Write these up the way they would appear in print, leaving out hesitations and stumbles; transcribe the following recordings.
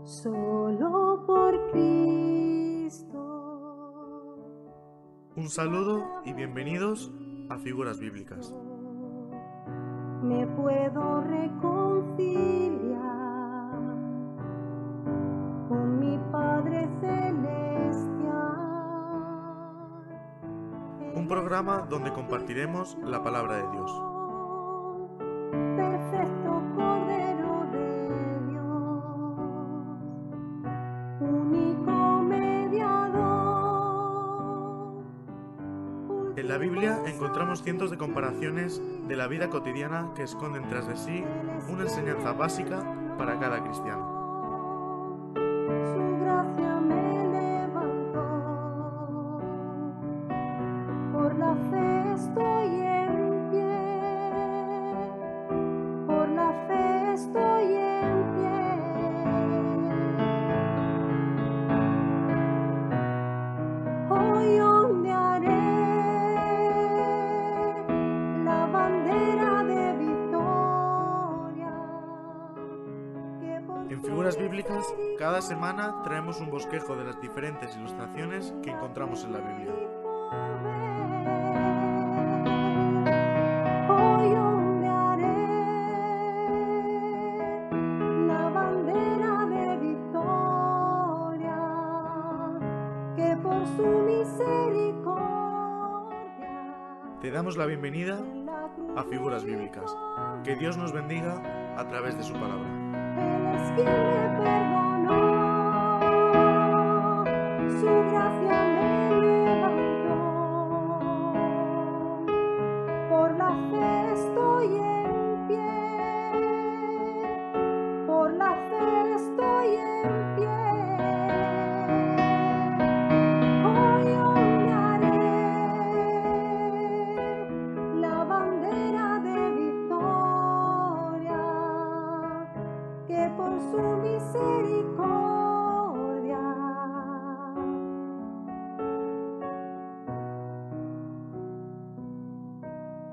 solo por Cristo. Un saludo y bienvenidos a Figuras Bíblicas. Me puedo reconciliar con mi Padre Celestial. Un programa donde compartiremos la palabra de Dios. Perfecto Cordero de Dios, único mediador. En la Biblia encontramos cientos de comparaciones de la vida cotidiana que esconden tras de sí una enseñanza básica para cada cristiano. Su gracia me levantó, por la fe estoy en pie, por la fe estoy en pie. Hoy ondearé la bandera de victoria. En Figuras Bíblicas, cada semana traemos un bosquejo de las diferentes ilustraciones que encontramos en la Biblia. Hoy ondearé la bandera de victoria, que por su misericordia Te damos la bienvenida a Figuras Bíblicas. Que Dios nos bendiga a través de su palabra. Él es quien me perdonó, su gracia me levantó, por la fe estoy en pie, por la fe estoy en pie. Hoy ondearé la bandera de victoria, que por su misericordia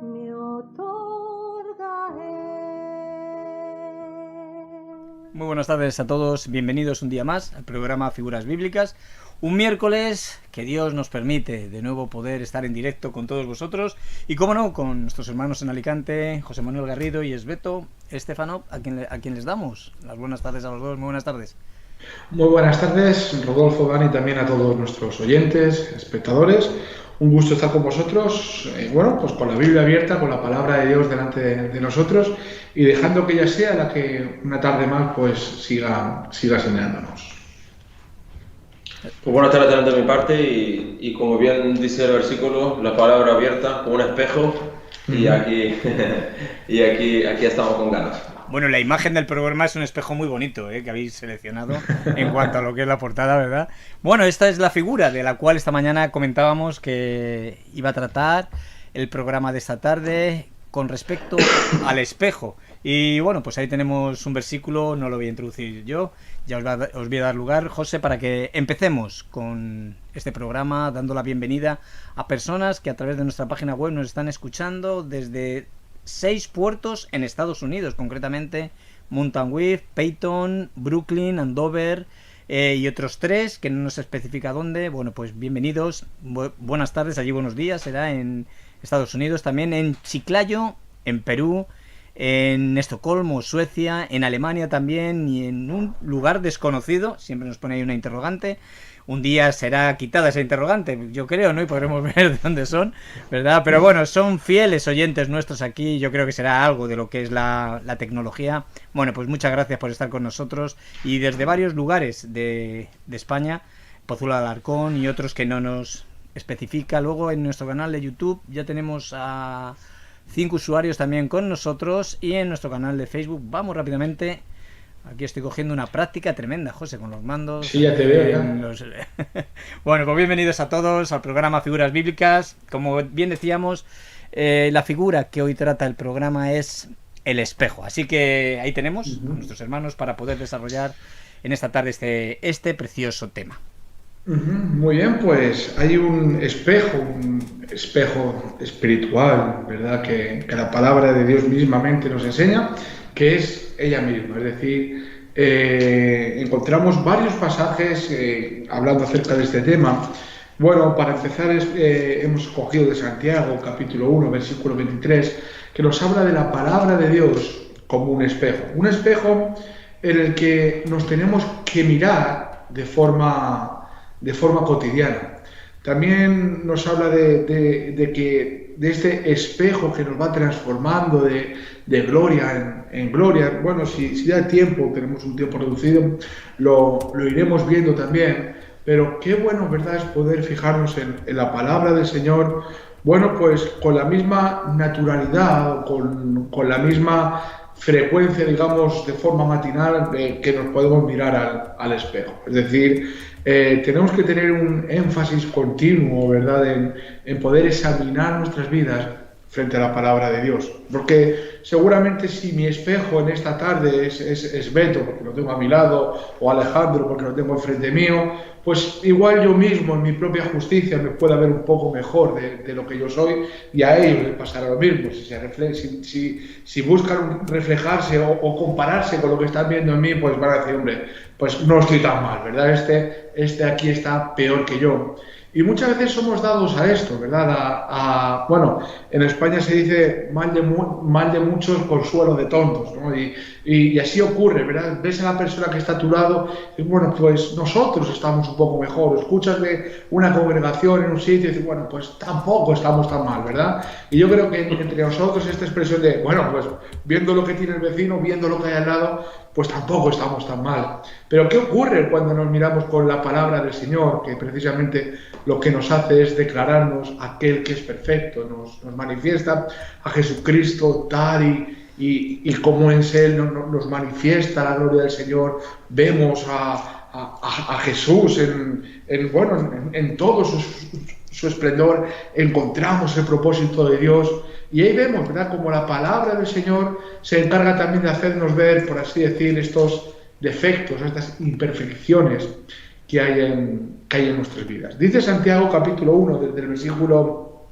me otorga Él. Muy buenas tardes a todos, bienvenidos un día más al programa Figuras Bíblicas. Un miércoles que Dios nos permite de nuevo poder estar en directo con todos vosotros y, como no, con nuestros hermanos en Alicante, José Manuel Garrido y Esbeto Estefano, a quien les damos las buenas tardes a los dos. Muy buenas tardes. Muy buenas tardes, Rodolfo, Dani, también a todos nuestros oyentes, espectadores. Un gusto estar con vosotros, pues con la Biblia abierta, con la palabra de Dios delante de nosotros y dejando que ella sea la que una tarde más pues siga enseñándonos. Pues buenas tardes también de mi parte y como bien dice el versículo, la palabra abierta como un espejo y aquí estamos con ganas. Bueno, la imagen del programa es un espejo muy bonito, que habéis seleccionado en cuanto a lo que es la portada, ¿verdad? Bueno, esta es la figura de la cual esta mañana comentábamos que iba a tratar el programa de esta tarde con respecto al espejo. Y bueno, pues ahí tenemos un versículo, no lo voy a introducir yo, ya os voy a dar lugar, José, para que empecemos con este programa dando la bienvenida a personas que a través de nuestra página web nos están escuchando desde 6 puertos en Estados Unidos, concretamente Mountain View, Peyton, Brooklyn, Andover y otros 3 que no nos especifica dónde. Bueno, pues bienvenidos, buenas tardes, allí buenos días, será en Estados Unidos, también en Chiclayo, en Perú, en Estocolmo, Suecia, en Alemania también y en un lugar desconocido, siempre nos pone ahí una interrogante. Un día será quitada esa interrogante, yo creo, ¿no? Y podremos ver de dónde son, ¿verdad? Pero bueno, son fieles oyentes nuestros aquí, yo creo que será algo de lo que es la tecnología. Bueno, pues muchas gracias por estar con nosotros y desde varios lugares de España, Pozuelo de Alarcón y otros que no nos especifica. Luego en nuestro canal de YouTube ya tenemos a 5 usuarios también con nosotros y en nuestro canal de Facebook. Vamos rápidamente. Aquí estoy cogiendo una práctica tremenda, José, con los mandos. Sí, ya te veo, ya. Bueno, pues bienvenidos a todos al programa Figuras Bíblicas. Como bien decíamos, la figura que hoy trata el programa es el espejo. Así que ahí tenemos a nuestros hermanos para poder desarrollar en esta tarde este precioso tema. Muy bien, pues hay un espejo espiritual, ¿verdad? Que la palabra de Dios mismamente nos enseña, que es ella misma, es decir, encontramos varios pasajes hablando acerca de este tema. Bueno, para empezar hemos cogido de Santiago, capítulo 1, versículo 23, que nos habla de la palabra de Dios como un espejo en el que nos tenemos que mirar de forma cotidiana. También nos habla de este espejo que nos va transformando de gloria en gloria. Bueno, si da tiempo, tenemos un tiempo reducido, lo iremos viendo también. Pero qué bueno, ¿verdad?, es poder fijarnos en la palabra del Señor, bueno, pues con la misma naturalidad, con la misma frecuencia, digamos, de forma matinal, que nos podemos mirar al espejo. Es decir, tenemos que tener un énfasis continuo, ¿verdad?, en poder examinar nuestras vidas frente a la palabra de Dios. Porque seguramente si mi espejo en esta tarde es Beto, porque lo tengo a mi lado, o Alejandro, porque lo tengo enfrente mío, pues igual yo mismo en mi propia justicia me pueda ver un poco mejor de lo que yo soy, y a ellos les pasará lo mismo. Si buscan reflejarse o compararse con lo que están viendo en mí, pues van a decir, hombre, pues no estoy tan mal, ¿verdad? Este aquí está peor que yo. Y muchas veces somos dados a esto, ¿verdad? Bueno, en España se dice mal de muchos, consuelo de tontos, ¿no? Y así ocurre, ¿verdad? Ves a la persona que está a tu lado y, bueno, pues nosotros estamos un poco mejor. Escuchas de una congregación en un sitio y dices, bueno, pues tampoco estamos tan mal, ¿verdad? Y yo creo que entre nosotros esta expresión de, bueno, pues viendo lo que tiene el vecino, viendo lo que hay al lado, pues tampoco estamos tan mal. Pero ¿qué ocurre cuando nos miramos con la palabra del Señor? Que precisamente lo que nos hace es declararnos aquel que es perfecto, nos manifiesta a Jesucristo tal y como en Él nos manifiesta la gloria del Señor. Vemos a Jesús en todo su esplendor, encontramos el propósito de Dios. Y ahí vemos, ¿verdad?, como la palabra del Señor se encarga también de hacernos ver, por así decir, estos defectos, estas imperfecciones que hay en nuestras vidas. Dice Santiago capítulo 1, desde el versículo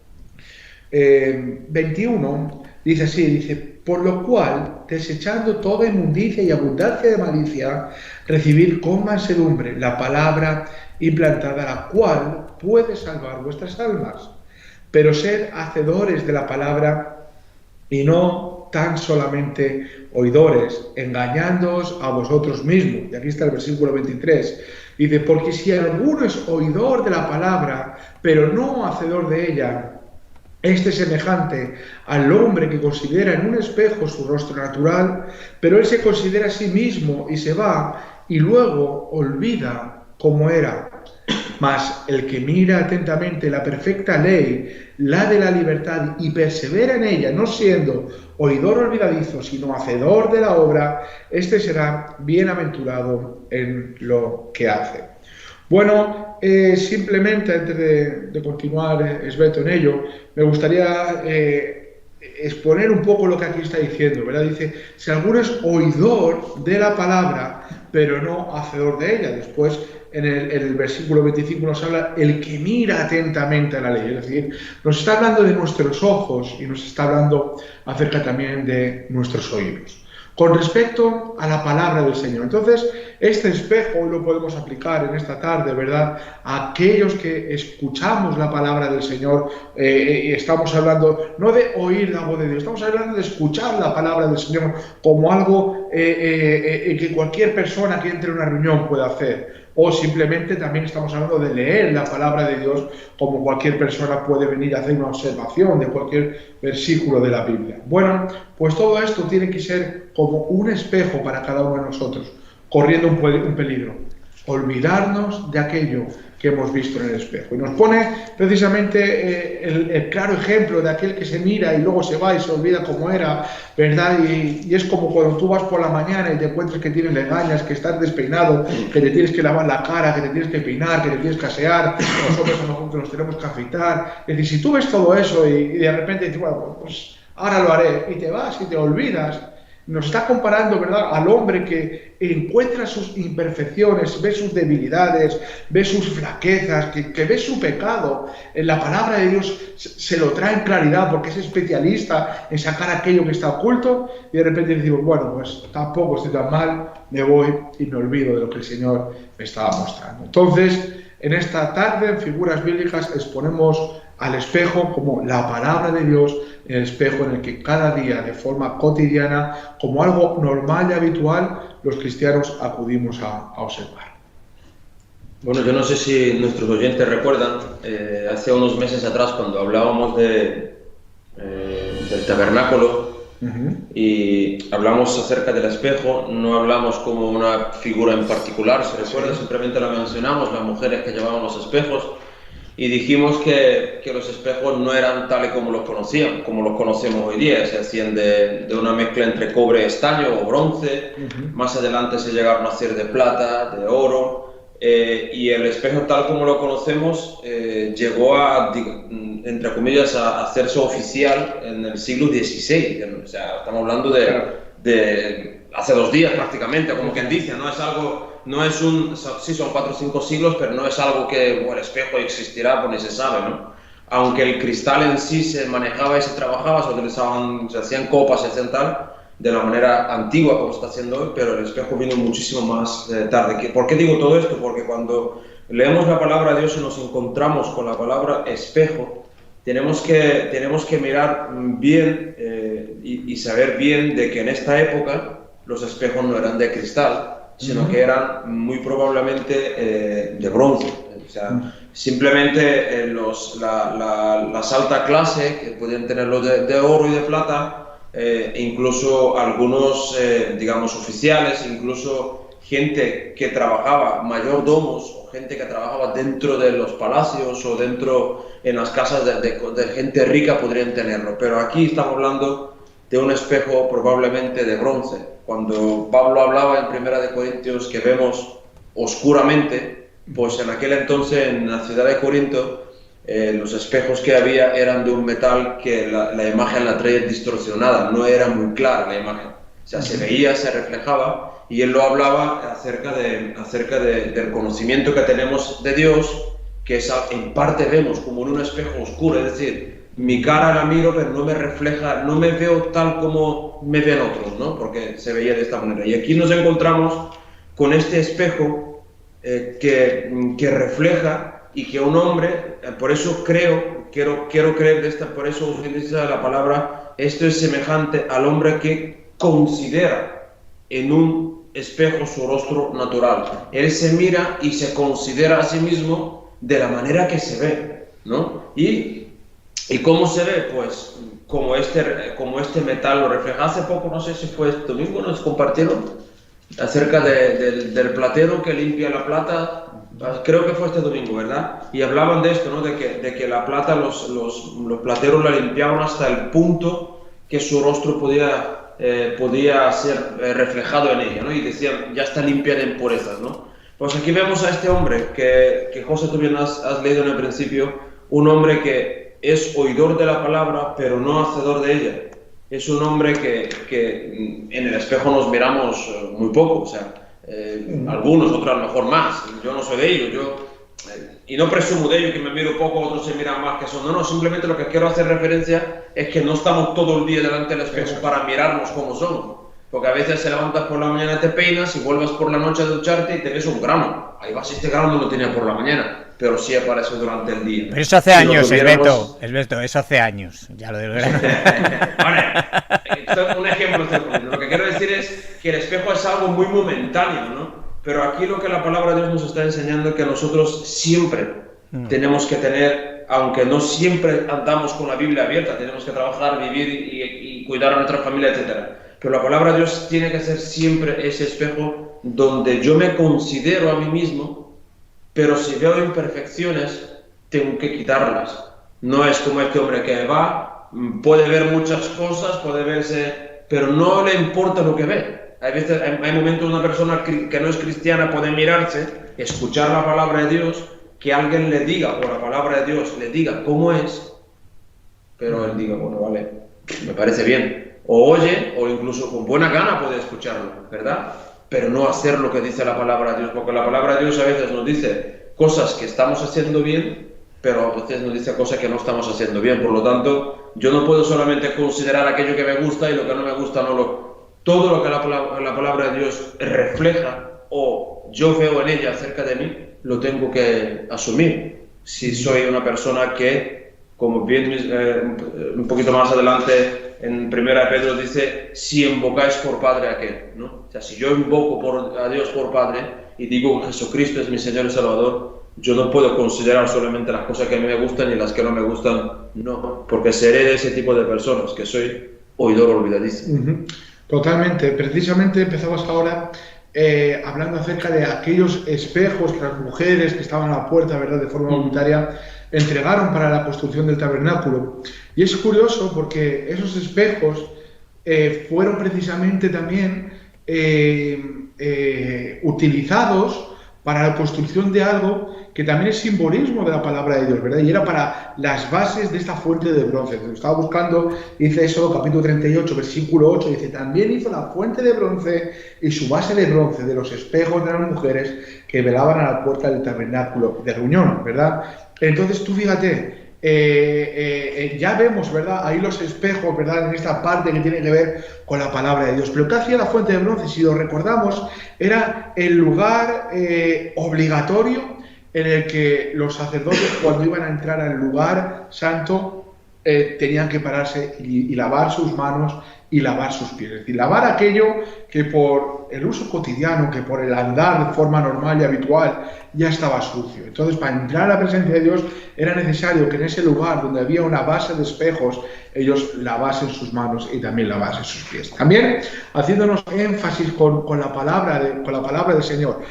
21, dice así, dice, por lo cual, desechando toda inmundicia y abundancia de malicia, recibid con mansedumbre la palabra implantada, la cual puede salvar vuestras almas. Pero sed hacedores de la palabra y no tan solamente oidores, engañándoos a vosotros mismos. Y aquí está el versículo 23. Dice, porque si alguno es oidor de la palabra, pero no hacedor de ella, este es semejante al hombre que considera en un espejo su rostro natural, pero él se considera a sí mismo y se va y luego olvida cómo era. Mas el que mira atentamente la perfecta ley, la de la libertad, y persevera en ella, no siendo oidor olvidadizo, sino hacedor de la obra, este será bienaventurado en lo que hace. Bueno, simplemente antes de continuar, Esbeto, en ello, me gustaría exponer un poco lo que aquí está diciendo, ¿verdad? Dice, si alguno es oidor de la palabra, pero no hacedor de ella. Después, en el versículo 25 nos habla el que mira atentamente a la ley. Es decir, nos está hablando de nuestros ojos y nos está hablando acerca también de nuestros oídos. Con respecto a la palabra del Señor. Entonces, este espejo hoy lo podemos aplicar en esta tarde, ¿verdad? A aquellos que escuchamos la palabra del Señor, y estamos hablando no de oír la voz de Dios, estamos hablando de escuchar la palabra del Señor como algo que cualquier persona que entre en una reunión puede hacer. O simplemente también estamos hablando de leer la palabra de Dios como cualquier persona puede venir a hacer una observación de cualquier versículo de la Biblia. Bueno, pues todo esto tiene que ser como un espejo para cada uno de nosotros, corriendo un peligro, olvidarnos de aquello que hemos visto en el espejo. Y nos pone precisamente el claro ejemplo de aquel que se mira y luego se va y se olvida cómo era, ¿verdad? Y es como cuando tú vas por la mañana y te encuentras que tienes legañas, que estás despeinado, que te tienes que lavar la cara, que te tienes que peinar, que te tienes que asear, nosotros a lo mejor nos tenemos que afeitar. Es decir, si tú ves todo eso y de repente dices, bueno, pues ahora lo haré, y te vas y te olvidas, nos está comparando, ¿verdad?, al hombre que encuentra sus imperfecciones, ve sus debilidades, ve sus flaquezas, que ve su pecado. En la palabra de Dios se lo trae en claridad porque es especialista en sacar aquello que está oculto, y de repente decimos, bueno, pues tampoco estoy tan mal, me voy y me olvido de lo que el Señor me estaba mostrando. Entonces, en esta tarde, en Figuras Bíblicas, exponemos al espejo como la palabra de Dios, el espejo en el que cada día, de forma cotidiana, como algo normal y habitual, los cristianos acudimos a observar. Bueno, yo no sé si nuestros oyentes recuerdan, hace unos meses atrás, cuando hablábamos del tabernáculo, y hablamos acerca del espejo, no hablamos como una figura en particular, se recuerda, simplemente lo mencionamos, las mujeres que llevaban los espejos, y dijimos que los espejos no eran tales como los conocían, como los conocemos hoy día, se hacían de una mezcla entre cobre, estaño o bronce, más adelante se llegaron a hacer de plata, de oro, y el espejo tal como lo conocemos llegó a, entre comillas, a hacerse oficial en el siglo XVI, o sea, estamos hablando de hace 2 días prácticamente, como quien dice, no es algo, sí son 4 o 5 siglos, pero no es algo que el espejo existirá, pues ni se sabe, ¿no? Aunque el cristal en sí se manejaba y se trabajaba, se hacían copas, se hacían tal, de la manera antigua como se está haciendo hoy, pero el espejo vino muchísimo más tarde. ¿Por qué digo todo esto? Porque cuando leemos la palabra de Dios y nos encontramos con la palabra espejo, tenemos que mirar bien y saber bien de que en esta época los espejos no eran de cristal, sino que eran muy probablemente de bronce. O sea, simplemente las alta clase, que podían tenerlo de oro y de plata, incluso algunos, digamos, oficiales, incluso gente que trabajaba, mayordomos, o gente que trabajaba dentro de los palacios o dentro en las casas de gente rica podrían tenerlo. Pero aquí estamos hablando de un espejo probablemente de bronce. Cuando Pablo hablaba en Primera de Corintios que vemos oscuramente, pues en aquel entonces en la ciudad de Corinto los espejos que había eran de un metal que la imagen la traía distorsionada, no era muy clara la imagen, o sea, se veía, se reflejaba, y él lo hablaba acerca del conocimiento que tenemos de Dios, que en parte vemos como en un espejo oscuro, es decir, mi cara la miro pero no me refleja, no me veo tal como me ven otros, ¿no? Porque se veía de esta manera, y aquí nos encontramos con este espejo que refleja, y que un hombre, por eso quiero creer de esta, por eso utiliza la palabra, esto es semejante al hombre que considera en un espejo su rostro natural. Él se mira y se considera a sí mismo de la manera que se ve, ¿no? ¿Y cómo se ve? Pues como este metal lo refleja. Hace poco, no sé si fue este domingo, nos compartieron acerca del platero que limpia la plata. Creo que fue este domingo, ¿verdad? Y hablaban de esto, ¿no? De que la plata, los plateros la limpiaban hasta el punto que su rostro podía ser reflejado en ella, ¿no? Y decían, ya está limpia de impurezas, ¿no? Pues aquí vemos a este hombre que José, tú bien has leído en el principio, un hombre que es oidor de la palabra, pero no hacedor de ella. Es un hombre que en el espejo nos miramos muy poco, o sea, algunos, otros a lo mejor más. Yo no soy de ellos, y no presumo de ellos que me miro poco, otros se miran más que eso. No, simplemente lo que quiero hacer referencia es que no estamos todo el día delante del espejo para mirarnos como somos. Porque a veces te levantas por la mañana, te peinas y vuelves por la noche a ducharte y te ves un grano. Ahí vas, este grano no lo tenía por la mañana, pero sí aparece durante el día. Pero eso hace años, tuviéramos... Esbeto, eso hace años, ya lo del grano. Vale, esto es un ejemplo. Lo que quiero decir es que el espejo es algo muy momentáneo, ¿no? Pero aquí lo que la palabra de Dios nos está enseñando es que nosotros siempre tenemos que tener, aunque no siempre andamos con la Biblia abierta, tenemos que trabajar, vivir y cuidar a nuestra familia, etcétera. Pero la palabra de Dios tiene que ser siempre ese espejo donde yo me considero a mí mismo, pero si veo imperfecciones, tengo que quitarlas. No es como este hombre que va, puede ver muchas cosas, puede verse, pero no le importa lo que ve. Hay momentos una persona que no es cristiana puede mirarse, escuchar la palabra de Dios, que alguien le diga, o la palabra de Dios le diga cómo es, pero él diga, bueno, vale, me parece bien. o oye, o incluso con buena gana puede escucharlo, ¿verdad? Pero no hacer lo que dice la palabra de Dios, porque la palabra de Dios a veces nos dice cosas que estamos haciendo bien, pero a veces nos dice cosas que no estamos haciendo bien. Por lo tanto, yo no puedo solamente considerar aquello que me gusta y lo que no me gusta no lo... Todo lo que la palabra de Dios refleja o yo veo en ella acerca de mí, lo tengo que asumir. Si soy una persona que, como bien un poquito más adelante en Primera de Pedro dice, si invocáis por Padre a aquel, ¿no? O sea, si yo invoco a Dios por Padre y digo que Jesucristo es mi Señor y Salvador, yo no puedo considerar solamente las cosas que a mí me gustan y las que no me gustan, no, porque seré de ese tipo de personas, que soy oidor olvidadizo. Totalmente. Precisamente empezamos ahora hablando acerca de aquellos espejos que las mujeres que estaban a la puerta, ¿verdad?, de forma voluntaria, entregaron para la construcción del tabernáculo. Y es curioso porque esos espejos fueron precisamente también utilizados para la construcción de algo que también es simbolismo de la palabra de Dios, ¿verdad? Y era para las bases de esta fuente de bronce. Lo estaba buscando, dice eso, capítulo 38, versículo 8, dice, también hizo la fuente de bronce y su base de bronce de los espejos de las mujeres que velaban a la puerta del tabernáculo de reunión, ¿verdad? Entonces tú fíjate, ya vemos, ¿verdad?, ahí los espejos, ¿verdad?, en esta parte que tiene que ver con la palabra de Dios. Pero ¿qué hacía la fuente de bronce? Si lo recordamos, era el lugar obligatorio en el que los sacerdotes, cuando iban a entrar al lugar santo, tenían que pararse y lavar sus manos y lavar sus pies. Es decir, lavar aquello que por el uso cotidiano, que por el andar de forma normal y habitual ya estaba sucio. Entonces, para entrar a la presencia de Dios era necesario que en ese lugar donde había una base de espejos, ellos lavasen sus manos y también lavasen sus pies. También haciéndonos énfasis con la palabra del Señor.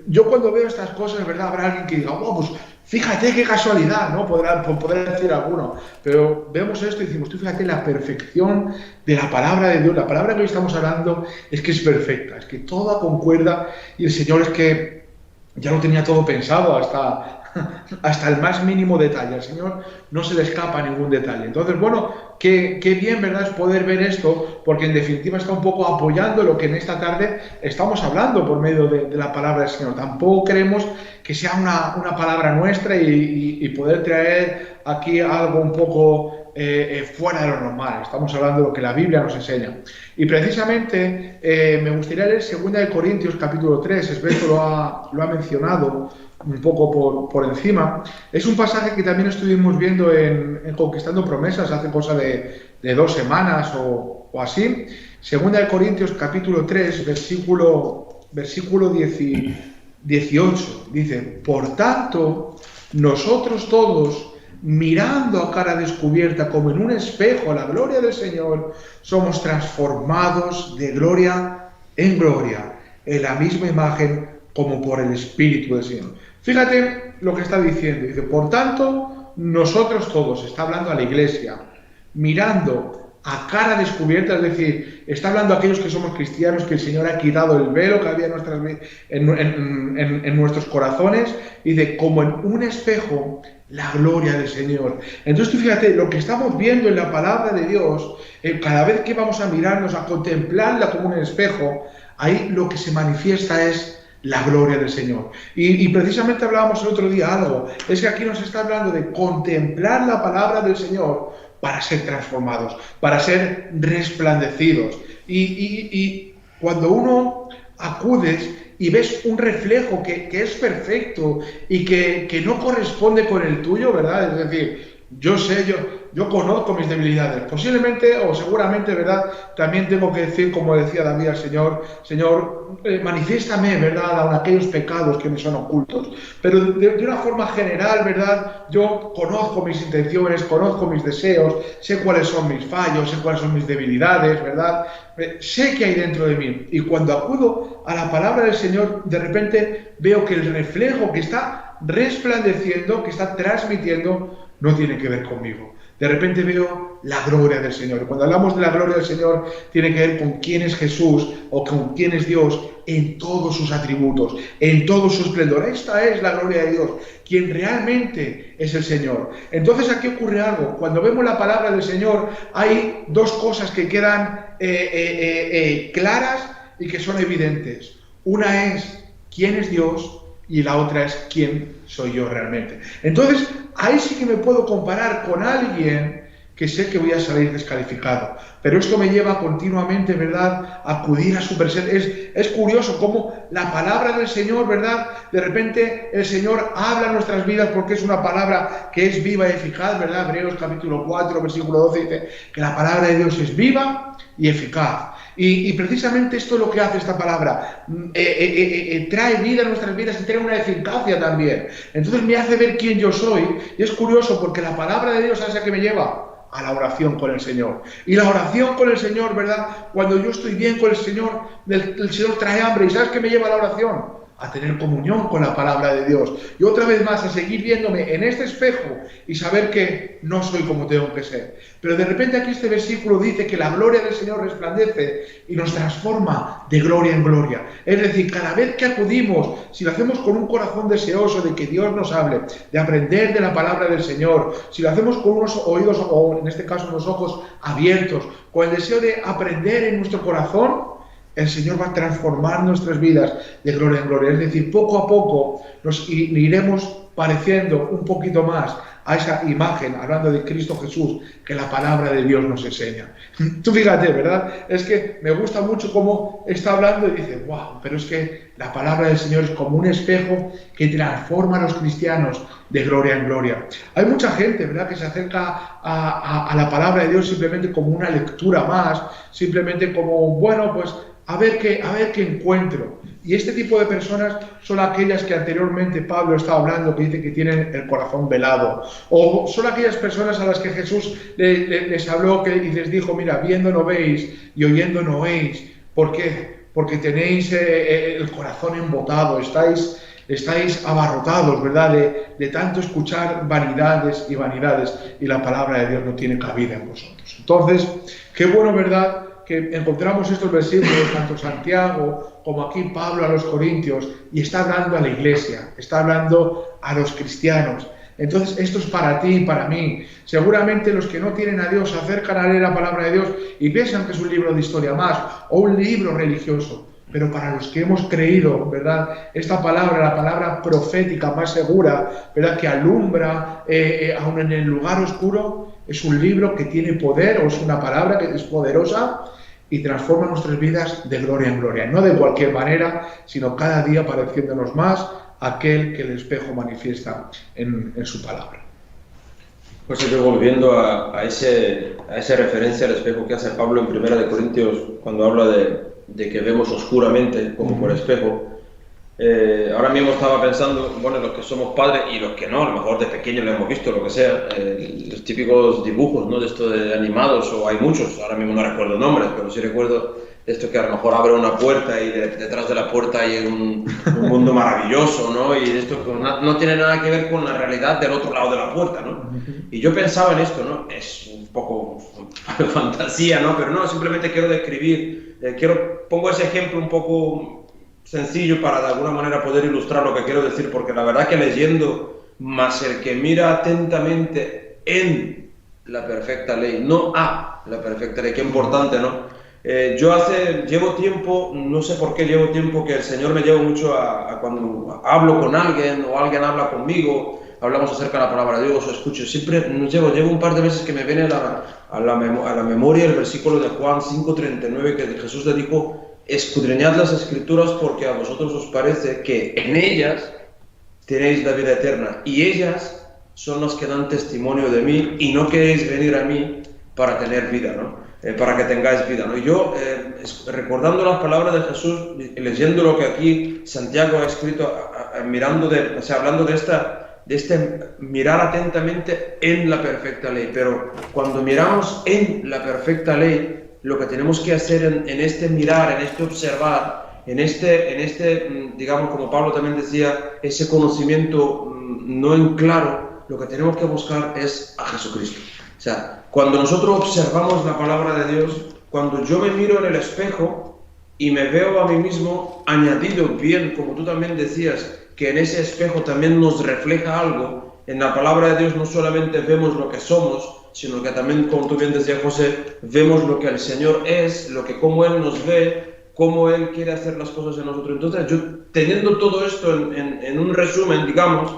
Yo cuando veo estas cosas, ¿verdad?, habrá alguien que diga, oh, pues fíjate qué casualidad, ¿no? Podrá decir alguno. Pero vemos esto y decimos, tú fíjate la perfección de la palabra de Dios. La palabra que hoy estamos hablando es que es perfecta, es que toda concuerda y el Señor es que ya lo tenía todo pensado hasta el más mínimo detalle. Al Señor no se le escapa ningún detalle. Entonces, bueno, qué bien, ¿verdad?, es poder ver esto, porque en definitiva está un poco apoyando lo que en esta tarde estamos hablando por medio de la palabra del Señor. Tampoco queremos que sea una palabra nuestra y poder traer aquí algo un poco fuera de lo normal. Estamos hablando de lo que la Biblia nos enseña. Y precisamente me gustaría leer 2 Corintios capítulo 3, Esberto lo ha mencionado un poco por encima. Es un pasaje que también estuvimos viendo en Conquistando Promesas hace cosa de 2 semanas o así. 2 Corintios capítulo 3, versículo 18, dice, por tanto, nosotros todos, mirando a cara descubierta como en un espejo la gloria del Señor, somos transformados de gloria en gloria, en la misma imagen como por el Espíritu del Señor. Fíjate lo que está diciendo, dice, por tanto, nosotros todos, está hablando a la iglesia, mirando a cara descubierta, es decir, está hablando a aquellos que somos cristianos, que el Señor ha quitado el velo que había en nuestros corazones, y de como en un espejo la gloria del Señor. Entonces tú fíjate, lo que estamos viendo en la palabra de Dios, cada vez que vamos a mirarnos, a contemplarla como un espejo, ahí lo que se manifiesta es la gloria del Señor. Y precisamente hablábamos el otro día algo, es que aquí nos está hablando de contemplar la palabra del Señor para ser transformados, para ser resplandecidos. Y cuando uno acudes y ves un reflejo que es perfecto y que no corresponde con el tuyo, ¿verdad? Es decir, yo conozco mis debilidades. Posiblemente o seguramente, ¿verdad?, también tengo que decir, como decía David al Señor, manifiéstame, ¿verdad?, aquellos pecados que me son ocultos. Pero de una forma general, ¿verdad?, yo conozco mis intenciones, conozco mis deseos, sé cuáles son mis fallos, sé cuáles son mis debilidades, ¿verdad? Sé qué hay dentro de mí. Y cuando acudo a la palabra del Señor, de repente veo que el reflejo que está resplandeciendo, que está transmitiendo, no tiene que ver conmigo. De repente veo la gloria del Señor. Y cuando hablamos de la gloria del Señor, tiene que ver con quién es Jesús o con quién es Dios en todos sus atributos, en todo su esplendor. Esta es la gloria de Dios, quien realmente es el Señor. Entonces aquí ocurre algo. Cuando vemos la palabra del Señor, hay dos cosas que quedan claras y que son evidentes. Una es quién es Dios y la otra es quién soy yo realmente. Entonces, ahí sí que me puedo comparar con alguien que sé que voy a salir descalificado. Pero esto me lleva continuamente, ¿verdad?, a acudir a su presencia. Es curioso cómo la palabra del Señor, ¿verdad?, de repente el Señor habla en nuestras vidas porque es una palabra que es viva y eficaz, ¿verdad? Hebreos capítulo 4, versículo 12 dice que la palabra de Dios es viva y eficaz. Y precisamente esto es lo que hace esta palabra, trae vida a nuestras vidas y trae una eficacia también. Entonces me hace ver quién yo soy, y es curioso porque la palabra de Dios es la que me lleva a la oración con el Señor. Y la oración con el Señor, ¿verdad? Cuando yo estoy bien con el Señor, el Señor trae hambre. ¿Y sabes qué me lleva a la oración? A tener comunión con la palabra de Dios. Y otra vez más, a seguir viéndome en este espejo y saber que no soy como tengo que ser. Pero de repente aquí este versículo dice que la gloria del Señor resplandece y nos transforma de gloria en gloria. Es decir, cada vez que acudimos, si lo hacemos con un corazón deseoso de que Dios nos hable, de aprender de la palabra del Señor, si lo hacemos con unos oídos, o en este caso unos ojos abiertos, con el deseo de aprender en nuestro corazón, el Señor va a transformar nuestras vidas de gloria en gloria. Es decir, poco a poco nos iremos pareciendo un poquito más a esa imagen, hablando de Cristo Jesús, que la palabra de Dios nos enseña. Tú fíjate, ¿verdad? Es que me gusta mucho cómo está hablando y dice, wow, pero es que la palabra del Señor es como un espejo que transforma a los cristianos de gloria en gloria. Hay mucha gente, ¿verdad?, que se acerca a la palabra de Dios simplemente como una lectura más, simplemente como, bueno, pues a ver qué encuentro. Y este tipo de personas son aquellas que anteriormente Pablo estaba hablando, que dice que tienen el corazón velado. O son aquellas personas a las que Jesús les habló y les dijo, mira, viendo no veis y oyendo no oéis. ¿Por qué? Porque tenéis el corazón embotado, estáis abarrotados, ¿verdad?, de tanto escuchar vanidades y vanidades, y la palabra de Dios no tiene cabida en vosotros. Entonces, qué bueno, ¿verdad?, que encontramos estos versículos, tanto Santiago como aquí Pablo a los Corintios, y está hablando a la iglesia, está hablando a los cristianos. Entonces, esto es para ti y para mí. Seguramente los que no tienen a Dios se acercan a leer la palabra de Dios y piensan que es un libro de historia más o un libro religioso. Pero para los que hemos creído, ¿verdad?, esta palabra, la palabra profética más segura, ¿verdad?, que alumbra aún en el lugar oscuro, es un libro que tiene poder, o es una palabra que es poderosa y transforma nuestras vidas de gloria en gloria. No de cualquier manera, sino cada día pareciéndonos más a aquel que el espejo manifiesta en su palabra. Pues yo volviendo a esa referencia al espejo que hace Pablo en 1 Corintios, cuando habla de que vemos oscuramente como por espejo. Ahora mismo estaba pensando, bueno, los que somos padres y los que no, a lo mejor de pequeños lo hemos visto, lo que sea, los típicos dibujos, ¿no?, de esto de animados, o hay muchos, ahora mismo no recuerdo nombres, pero sí recuerdo esto que a lo mejor abre una puerta y detrás de la puerta hay un mundo maravilloso, ¿no?, y esto no tiene nada que ver con la realidad del otro lado de la puerta, ¿no? Y yo pensaba en esto, ¿no? Es un poco fantasía, ¿no? Pero no, simplemente quiero describir, pongo ese ejemplo un poco sencillo para de alguna manera poder ilustrar lo que quiero decir, porque la verdad que leyendo, más el que mira atentamente en la perfecta ley, no a la perfecta ley, qué importante, ¿no? Llevo tiempo, no sé por qué llevo tiempo, que el Señor me lleva mucho a cuando hablo con alguien o alguien habla conmigo, hablamos acerca de la palabra de Dios o escucho, siempre llevo un par de veces que me viene a la memoria el versículo de Juan 5:39, que Jesús le dijo: escudriñad las Escrituras porque a vosotros os parece que en ellas tenéis la vida eterna y ellas son las que dan testimonio de mí y no queréis venir a mí para tener vida, ¿no? Para que tengáis vida, ¿no? Y yo, recordando las palabras de Jesús, leyendo lo que aquí Santiago ha escrito, hablando de este mirar atentamente en la perfecta ley, pero cuando miramos en la perfecta ley, lo que tenemos que hacer en este mirar, en este observar, en este, digamos, como Pablo también decía, ese conocimiento no en claro, lo que tenemos que buscar es a Jesucristo. O sea, cuando nosotros observamos la palabra de Dios, cuando yo me miro en el espejo y me veo a mí mismo añadido bien, como tú también decías, que en ese espejo también nos refleja algo, en la palabra de Dios no solamente vemos lo que somos, sino que también, como tú bien decías, José, vemos lo que el Señor es, cómo Él nos ve, cómo Él quiere hacer las cosas en nosotros. Entonces, yo teniendo todo esto en un resumen, digamos,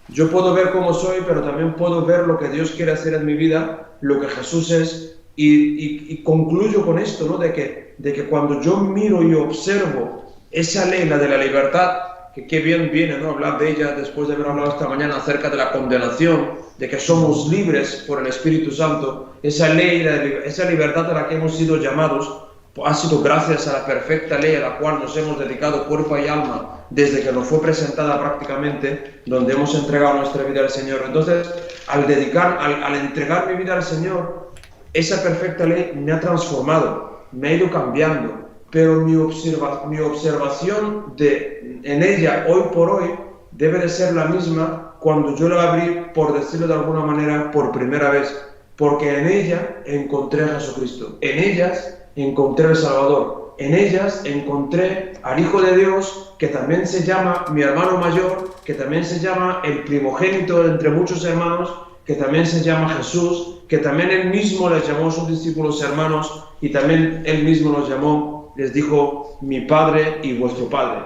yo puedo ver cómo soy, pero también puedo ver lo que Dios quiere hacer en mi vida, lo que Jesús es, y concluyo con esto, ¿no? De que cuando yo miro y observo esa ley, la de la libertad, que qué bien viene, ¿no?, hablar de ella después de haber hablado esta mañana acerca de la condenación, de que somos libres por el Espíritu Santo, esa ley, esa libertad a la que hemos sido llamados, ha sido gracias a la perfecta ley a la cual nos hemos dedicado cuerpo y alma desde que nos fue presentada prácticamente, donde hemos entregado nuestra vida al Señor. Entonces, al entregar mi vida al Señor, esa perfecta ley me ha transformado, me ha ido cambiando, pero mi observación en ella hoy por hoy debe de ser la misma cuando yo la abrí, por decirlo de alguna manera, por primera vez, porque en ella encontré a Jesucristo, en ellas encontré al Salvador, en ellas encontré al Hijo de Dios, que también se llama mi hermano mayor, que también se llama el primogénito entre muchos hermanos, que también se llama Jesús, que también Él mismo les llamó a sus discípulos hermanos, y también Él mismo los llamó, les dijo, mi Padre y vuestro Padre.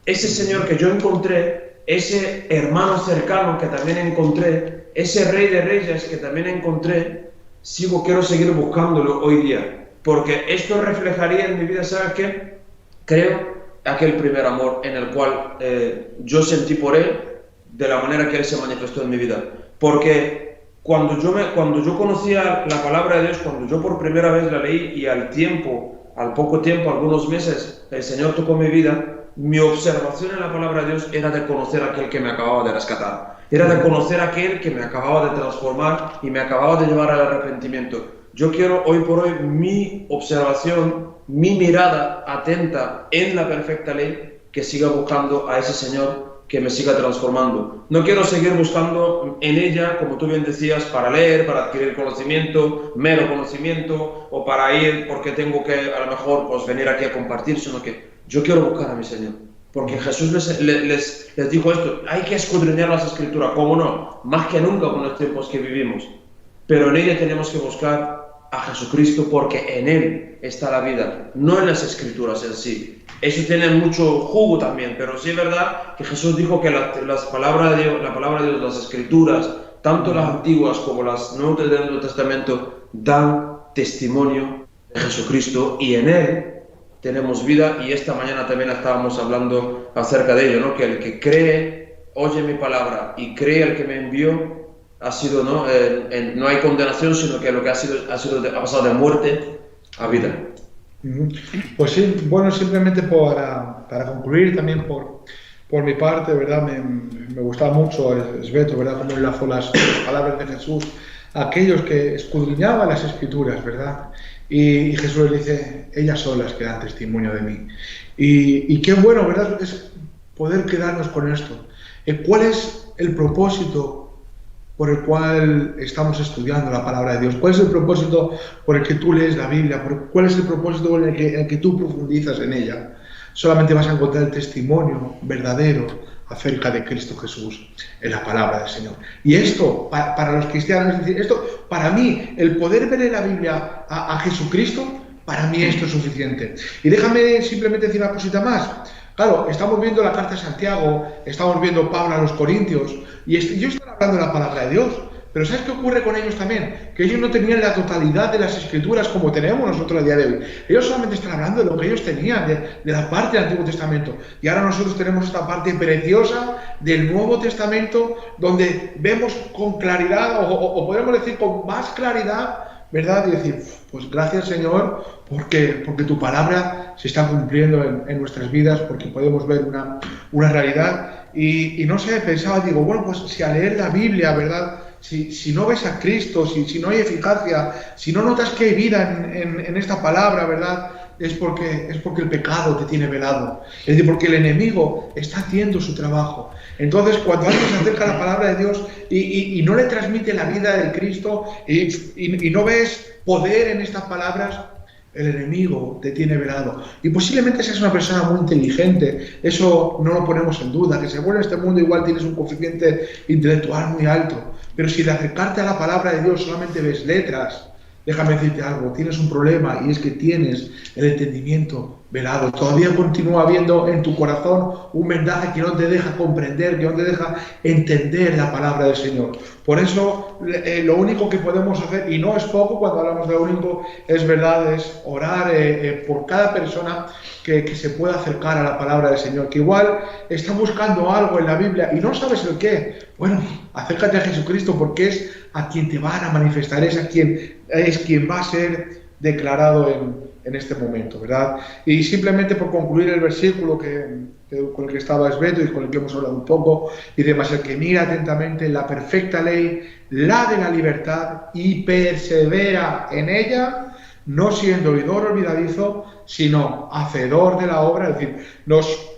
Ese Señor que yo encontré, ese hermano cercano que también encontré, ese Rey de Reyes que también encontré, quiero seguir buscándolo hoy día. Porque esto reflejaría en mi vida, ¿sabes qué? Creo aquel primer amor en el cual yo sentí por Él, de la manera que Él se manifestó en mi vida. Porque cuando yo conocía la palabra de Dios, cuando yo por primera vez la leí y al poco tiempo, algunos meses, el Señor tocó mi vida, mi observación en la palabra de Dios era de conocer a aquel que me acababa de rescatar. Era de conocer a aquel que me acababa de transformar y me acababa de llevar al arrepentimiento. Yo quiero hoy por hoy mi observación, mi mirada atenta en la perfecta ley, que siga buscando a ese Señor que me siga transformando. No quiero seguir buscando en ella, como tú bien decías, para leer, para adquirir conocimiento, mero conocimiento, o para ir porque tengo que a lo mejor pues, venir aquí a compartir, sino que yo quiero buscar a mi Señor. Porque Jesús les dijo esto, hay que escudriñar las Escrituras, ¿cómo no? Más que nunca con los tiempos que vivimos. Pero en ella tenemos que buscar a Jesucristo, porque en Él está la vida, no en las Escrituras en sí. Eso tiene mucho jugo también, pero sí es verdad que Jesús dijo que la palabra de Dios, las Escrituras, tanto las antiguas como las nuevas del Nuevo Testamento, dan testimonio de Jesucristo, y en Él tenemos vida. Y esta mañana también estábamos hablando acerca de ello, ¿no? Que el que cree, oye mi palabra y cree al que me envió, ha sido, ¿no? No hay condenación, sino que lo que ha pasado de muerte a vida. Pues sí, bueno, simplemente para concluir también por mi parte, ¿verdad? Me gustaba mucho Esbeto, ¿verdad? Cómo enlazó las palabras de Jesús a aquellos que escudriñaban las Escrituras, ¿verdad? Y Jesús les dice, ellas son las que dan testimonio de mí. Y qué bueno, ¿verdad? Es poder quedarnos con esto. ¿Cuál es el propósito por el cual estamos estudiando la palabra de Dios? ¿Cuál es el propósito por el que tú lees la Biblia? ¿Cuál es el propósito por el que tú profundizas en ella? Solamente vas a encontrar el testimonio verdadero acerca de Cristo Jesús en la palabra del Señor. Y esto, para los cristianos, es decir, esto, para mí, el poder ver en la Biblia a Jesucristo, para mí esto es suficiente. Y déjame simplemente decir una cosita más. Claro, estamos viendo la carta de Santiago, estamos viendo Pablo a los Corintios, y ellos están hablando de la palabra de Dios, pero ¿sabes qué ocurre con ellos también? Que ellos no tenían la totalidad de las Escrituras como tenemos nosotros a día de hoy. Ellos solamente están hablando de lo que ellos tenían, de la parte del Antiguo Testamento. Y ahora nosotros tenemos esta parte preciosa del Nuevo Testamento, donde vemos con claridad, o podemos decir con más claridad, ¿verdad? Y decir, pues gracias Señor, porque tu palabra se está cumpliendo en nuestras vidas, porque podemos ver una realidad. Y no sé, pensaba, digo, bueno, pues si al leer la Biblia, ¿verdad? Si no ves a Cristo, si no hay eficacia, si no notas que hay vida en esta palabra, ¿verdad? es porque el pecado te tiene velado. Es decir, porque el enemigo está haciendo su trabajo. Entonces, cuando alguien se acerca a la palabra de Dios y no le transmite la vida de Cristo y no ves poder en estas palabras, el enemigo te tiene velado. Y posiblemente seas una persona muy inteligente, eso no lo ponemos en duda, que según este mundo igual tienes un coeficiente intelectual muy alto, pero si de acercarte a la palabra de Dios solamente ves letras, déjame decirte algo, tienes un problema y es que tienes el entendimiento velado. Todavía continúa habiendo en tu corazón un mensaje que no te deja comprender, que no te deja entender la palabra del Señor. Por eso lo único que podemos hacer, y no es poco cuando hablamos de lo único, es verdad, es orar por cada persona que se pueda acercar a la palabra del Señor, que igual está buscando algo en la Biblia y no sabes el qué. Bueno, acércate a Jesucristo porque es a quien te van a manifestar, es quien va a ser declarado en este momento, ¿verdad? Y simplemente por concluir el versículo con el que estaba Esbeto y con el que hemos hablado un poco, dice: mas el que mira atentamente la perfecta ley, la de la libertad, y persevera en ella, no siendo oidor olvidadizo, sino hacedor de la obra. Es decir, nos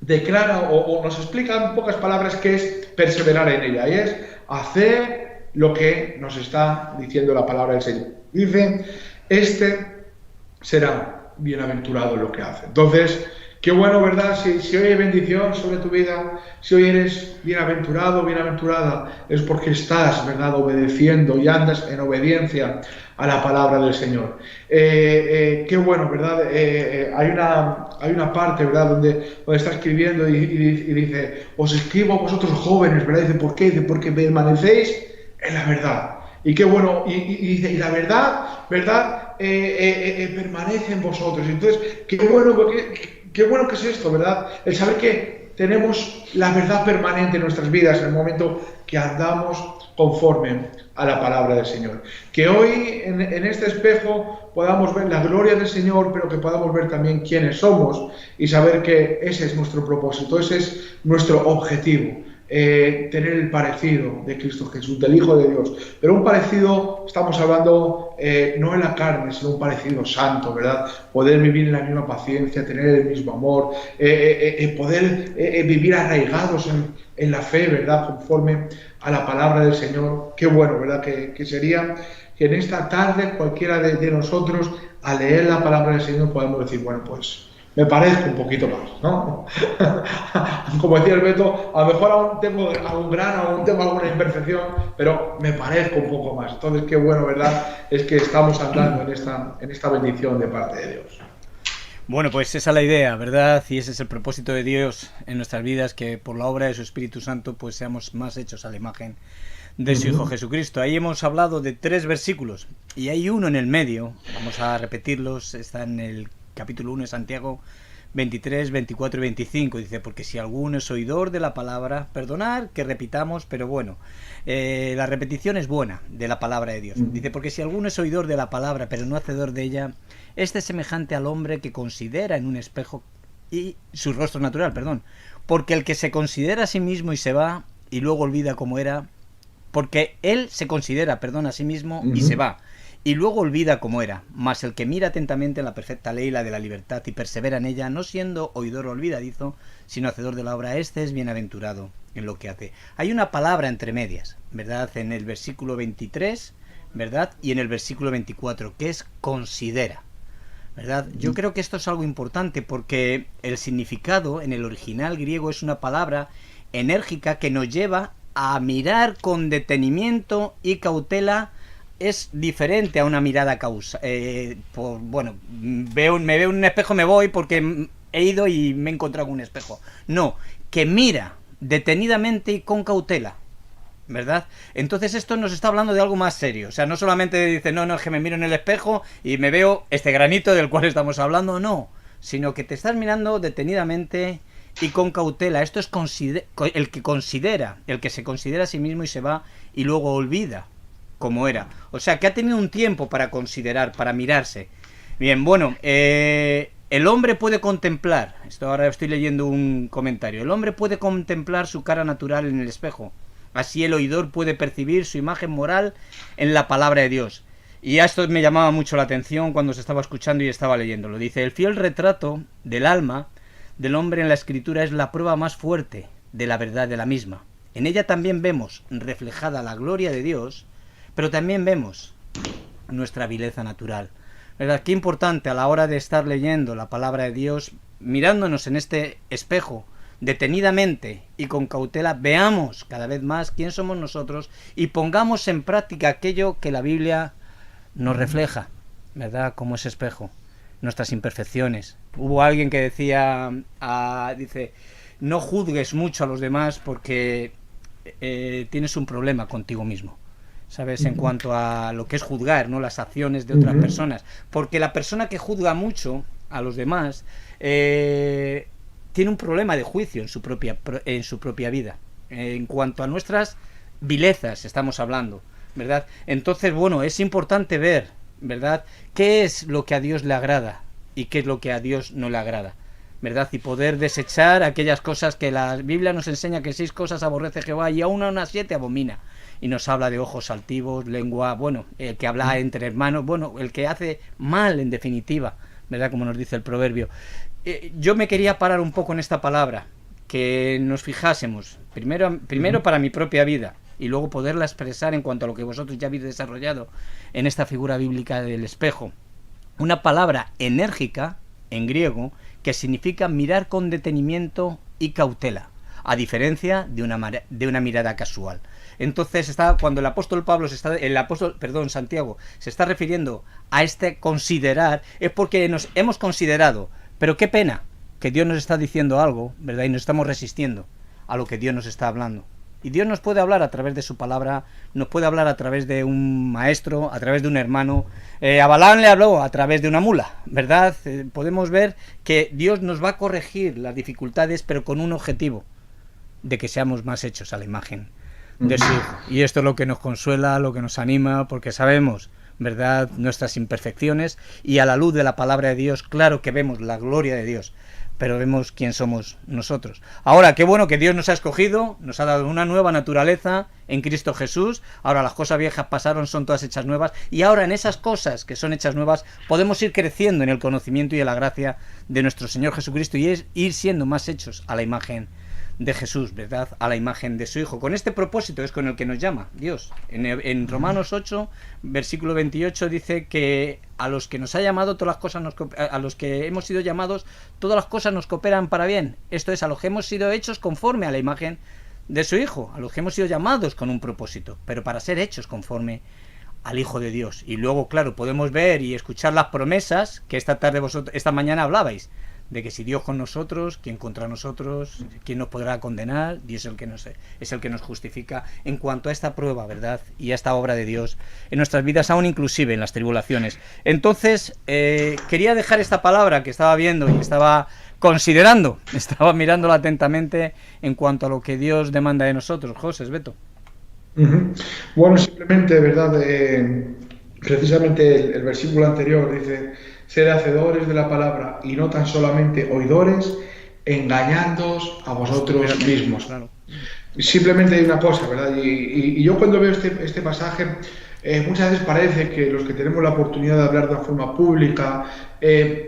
declara o nos explica en pocas palabras qué es perseverar en ella, y es hacer lo que nos está diciendo la palabra del Señor. Dice: este será bienaventurado en lo que hace. Entonces, qué bueno, ¿verdad? Si hoy hay bendición sobre tu vida, si hoy eres bienaventurado, bienaventurada, es porque estás, ¿verdad?, obedeciendo y andas en obediencia a la palabra del Señor. Qué bueno, ¿verdad? Hay una parte, ¿verdad?, donde está escribiendo y dice: os escribo a vosotros jóvenes, ¿verdad? Dice: ¿por qué? Dice: porque permanecéis en la verdad. Y qué bueno, y dice: y la verdad, ¿verdad?, permanece en vosotros. Entonces, qué bueno que es esto, ¿verdad? El saber que tenemos la verdad permanente en nuestras vidas en el momento que andamos conforme a la palabra del Señor. Que hoy en este espejo podamos ver la gloria del Señor, pero que podamos ver también quiénes somos y saber que ese es nuestro propósito, ese es nuestro objetivo. Tener el parecido de Cristo Jesús, del Hijo de Dios, pero un parecido, estamos hablando no en la carne, sino un parecido santo, ¿verdad? Poder vivir en la misma paciencia, tener el mismo amor, poder vivir arraigados en la fe, ¿verdad?, conforme a la palabra del Señor. Qué bueno, ¿verdad?, que sería que en esta tarde cualquiera de nosotros, al leer la palabra del Señor, podamos decir: bueno, pues me parezco un poquito más, ¿no? Como decía el Beto, a lo mejor aún tengo algún grano, aún tengo alguna imperfección, pero me parezco un poco más. Entonces, qué bueno, ¿verdad?, es que estamos andando en esta bendición de parte de Dios. Bueno, pues esa es la idea, ¿verdad? Y ese es el propósito de Dios en nuestras vidas, que por la obra de su Espíritu Santo pues seamos más hechos a la imagen de su Hijo Jesucristo. Ahí hemos hablado de 3 versículos y hay uno en el medio, vamos a repetirlos, está en el capítulo 1 de Santiago 23, 24 y 25. Dice: porque si alguno es oidor de la palabra, perdonad que repitamos, pero bueno, la repetición es buena de la palabra de Dios. Dice: porque si alguno es oidor de la palabra, pero no hacedor de ella, este es semejante al hombre que considera en un espejo y su rostro natural, porque el que se considera a sí mismo y se va, y luego olvida cómo era, porque él se considera, a sí mismo y se va, y luego olvida cómo era. Mas el que mira atentamente en la perfecta ley, la de la libertad, y persevera en ella, no siendo oidor olvidadizo, sino hacedor de la obra, este es bienaventurado en lo que hace. Hay una palabra entre medias, ¿verdad?, en el versículo 23, ¿verdad?, y en el versículo 24, que es considera, ¿verdad? Yo creo que esto es algo importante porque el significado en el original griego es una palabra enérgica que nos lleva a mirar con detenimiento y cautela. Es diferente a una mirada me veo en un espejo, me voy porque he ido y me he encontrado con un espejo. No, que mira detenidamente y con cautela, ¿verdad? Entonces esto nos está hablando de algo más serio. O sea, no solamente dice: no, es que me miro en el espejo y me veo este granito del cual estamos hablando, no, sino que te estás mirando detenidamente y con cautela. Esto es el que se considera a sí mismo y se va y luego olvida como era. O sea, que ha tenido un tiempo para considerar, para mirarse. Bien, bueno, el hombre puede contemplar, esto ahora estoy leyendo un comentario, el hombre puede contemplar su cara natural en el espejo. Así el oidor puede percibir su imagen moral en la palabra de Dios. Y a esto me llamaba mucho la atención cuando se estaba escuchando y estaba leyéndolo. Dice, el fiel retrato del alma del hombre en la Escritura es la prueba más fuerte de la verdad de la misma. En ella también vemos reflejada la gloria de Dios, pero también vemos nuestra vileza natural. ¿Verdad? Qué importante a la hora de estar leyendo la palabra de Dios, mirándonos en este espejo detenidamente y con cautela, veamos cada vez más quién somos nosotros y pongamos en práctica aquello que la Biblia nos refleja, ¿verdad? Como ese espejo, nuestras imperfecciones. Hubo alguien que decía, dice, no juzgues mucho a los demás porque tienes un problema contigo mismo, ¿sabes? En cuanto a lo que es juzgar, ¿no? Las acciones de otras personas. Porque la persona que juzga mucho a los demás tiene un problema de juicio en su propia vida. En cuanto a nuestras vilezas estamos hablando, ¿verdad? Entonces, bueno, es importante ver, ¿verdad?, qué es lo que a Dios le agrada y qué es lo que a Dios no le agrada, ¿verdad? Y poder desechar aquellas cosas que la Biblia nos enseña, que 6 cosas aborrece Jehová y aún a unas 7 abomina. Y nos habla de ojos altivos, lengua, bueno, el que habla entre hermanos, bueno, el que hace mal en definitiva, ¿verdad? Como nos dice el proverbio. Yo me quería parar un poco en esta palabra, que nos fijásemos, primero para mi propia vida, y luego poderla expresar en cuanto a lo que vosotros ya habéis desarrollado en esta figura bíblica del espejo. Una palabra enérgica, en griego, que significa mirar con detenimiento y cautela, a diferencia de una mirada casual. Entonces, cuando el apóstol Santiago se está refiriendo a este considerar, es porque nos hemos considerado, pero qué pena que Dios nos está diciendo algo, ¿verdad? Y nos estamos resistiendo a lo que Dios nos está hablando. Y Dios nos puede hablar a través de su palabra, nos puede hablar a través de un maestro, a través de un hermano. A Balaam le habló a través de una mula, ¿verdad? Podemos ver que Dios nos va a corregir las dificultades, pero con un objetivo, de que seamos más hechos a la imagen de su Hijo. Y esto es lo que nos consuela, lo que nos anima, porque sabemos, ¿verdad?, nuestras imperfecciones, y a la luz de la palabra de Dios, claro que vemos la gloria de Dios, pero vemos quién somos nosotros. Ahora, qué bueno que Dios nos ha escogido, nos ha dado una nueva naturaleza en Cristo Jesús. Ahora las cosas viejas pasaron, son todas hechas nuevas, y ahora en esas cosas que son hechas nuevas podemos ir creciendo en el conocimiento y en la gracia de nuestro Señor Jesucristo, y es ir siendo más hechos a la imagen de Jesús, ¿verdad?, a la imagen de su Hijo. Con este propósito es con el que nos llama Dios. En Romanos 8, versículo 28, dice que a los que nos ha llamado, todas las cosas a los que hemos sido llamados, todas las cosas nos cooperan para bien. Esto es, a los que hemos sido hechos conforme a la imagen de su Hijo, a los que hemos sido llamados con un propósito, pero para ser hechos conforme al Hijo de Dios. Y luego, claro, podemos ver y escuchar las promesas que esta mañana hablabais, de que si Dios con nosotros, ¿quién contra nosotros? ¿Quién nos podrá condenar? Dios es el que nos justifica en cuanto a esta prueba, ¿verdad?, y a esta obra de Dios en nuestras vidas, aún inclusive en las tribulaciones. Entonces, quería dejar esta palabra que estaba viendo y estaba considerando, estaba mirándola atentamente en cuanto a lo que Dios demanda de nosotros. José, Beto. Bueno, simplemente, ¿verdad? Precisamente el versículo anterior dice: sed hacedores de la palabra y no tan solamente oidores, engañándoos a vosotros mismos. Claro. Simplemente hay una cosa, ¿verdad? Y yo cuando veo este pasaje, muchas veces parece que los que tenemos la oportunidad de hablar de una forma pública,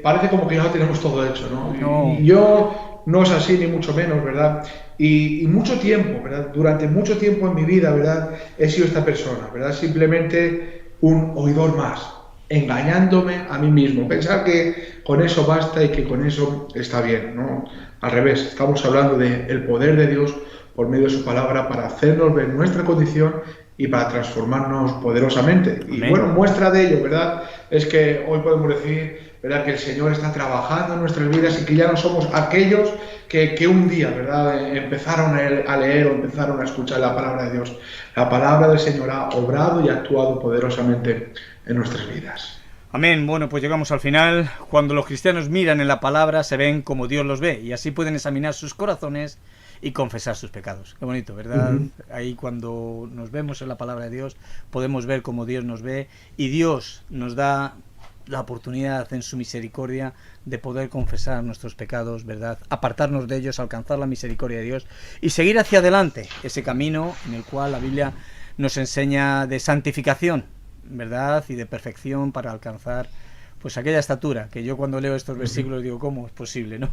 parece como que ya lo tenemos todo hecho, ¿no? No. Y yo no es así, ni mucho menos, ¿verdad? Y mucho tiempo, ¿verdad? Durante mucho tiempo en mi vida, ¿verdad?, he sido esta persona, ¿verdad? Simplemente un oidor más, engañándome a mí mismo, pensar que con eso basta y que con eso está bien, ¿no? Al revés, estamos hablando del poder de Dios por medio de su palabra para hacernos ver nuestra condición y para transformarnos poderosamente. Amén. Y bueno, muestra de ello, ¿verdad?, es que hoy podemos decir, ¿verdad?, que el Señor está trabajando en nuestras vidas y que ya no somos aquellos que un día, ¿verdad?, empezaron a leer o empezaron a escuchar la palabra de Dios. La palabra del Señor ha obrado y actuado poderosamente en nuestras vidas. Amén. Bueno, pues llegamos al final. Cuando los cristianos miran en la palabra, se ven como Dios los ve, y así pueden examinar sus corazones y confesar sus pecados. Qué bonito, ¿verdad? Ahí cuando nos vemos en la palabra de Dios, podemos ver como Dios nos ve, y Dios nos da la oportunidad en su misericordia de poder confesar nuestros pecados, ¿verdad?, apartarnos de ellos, alcanzar la misericordia de Dios y seguir hacia adelante ese camino en el cual la Biblia nos enseña de santificación, ¿verdad? Y de perfección para alcanzar pues aquella estatura, que yo cuando leo estos versículos digo, ¿cómo es posible, no?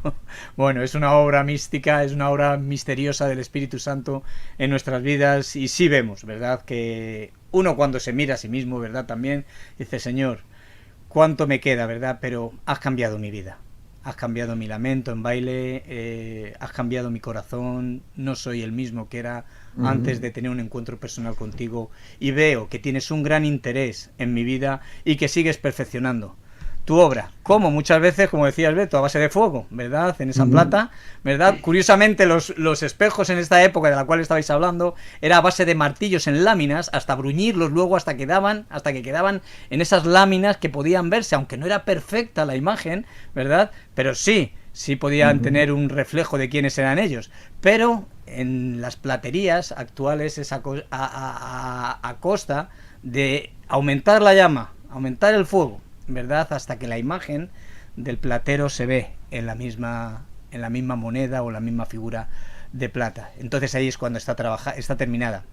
Bueno, es una obra mística, es una obra misteriosa del Espíritu Santo en nuestras vidas, y sí vemos, ¿verdad? Que uno cuando se mira a sí mismo, ¿verdad? También dice, Señor, ¿cuánto me queda, verdad? Pero has cambiado mi vida, has cambiado mi lamento en baile, has cambiado mi corazón, no soy el mismo que era antes de tener un encuentro personal contigo, y veo que tienes un gran interés en mi vida y que sigues perfeccionando tu obra, como muchas veces, como decías Beto, a base de fuego, ¿verdad? En esa plata, ¿verdad? Curiosamente los espejos en esta época de la cual estabais hablando era a base de martillos en láminas, hasta bruñirlos luego hasta que quedaban en esas láminas que podían verse, aunque no era perfecta la imagen, ¿verdad? Pero sí podían tener un reflejo de quiénes eran ellos. Pero en las platerías actuales es a costa de aumentar la llama, aumentar el fuego, ¿verdad? Hasta que la imagen del platero se ve en la misma moneda o la misma figura de plata. Entonces ahí es cuando está terminada